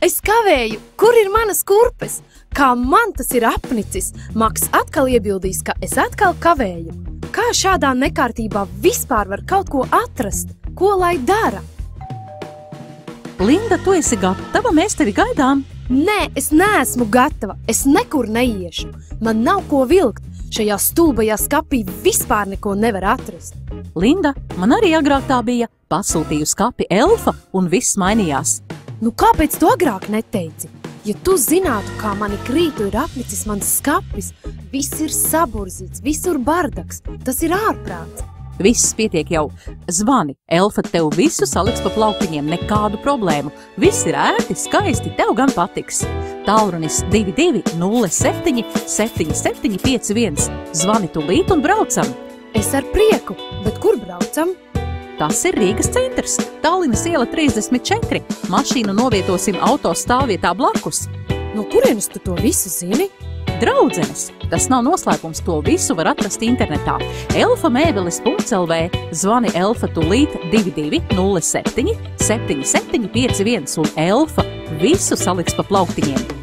Es kavēju! Kur ir manas kurpes? Kā man tas ir apnicis? Maks atkal iebildīs, ka es atkal kavēju. Kā šādā nekārtībā vispār var kaut ko atrast? Ko lai dara? Linda, tu esi gatava? Mēs tevi gaidām. Nē, es neesmu gatava. Es nekur neiešu. Man nav ko vilkt. Šajā stulbajā skapī vispār neko nevar atrast. Linda, man arī agrāk tā bija. Pasūtīju skapi Elfa un viss mainījās. Nu kāpēc tu agrāk neteici? Ja tu zinātu, kā mani krītu ir apnicis mans skapis, viss ir saburzīts, visur bardaks, tas ir ārprāts. Viss pietiek jau. Zvani, Elfa tev visu saliks pa plauktiņiem, nekādu problēmu. Viss ir ērti, skaisti, tev gan patiks. Tālrunis 22 07 7751. Zvani tūlīt un braucam. Es ar prieku, bet kur braucam? Tas ir Rīgas centrs, Tallinas iela 34. Mašīnu novietosim auto stāvvietā blakus. No kurienes tu to visu zini? Draudzenes! Tas nav noslēpums, to visu var atrast internetā. elfamēbeles.lv. Zvani Elfa tūlīt 22 07 7751 un Elfa visu saliks pa plauktiņiem.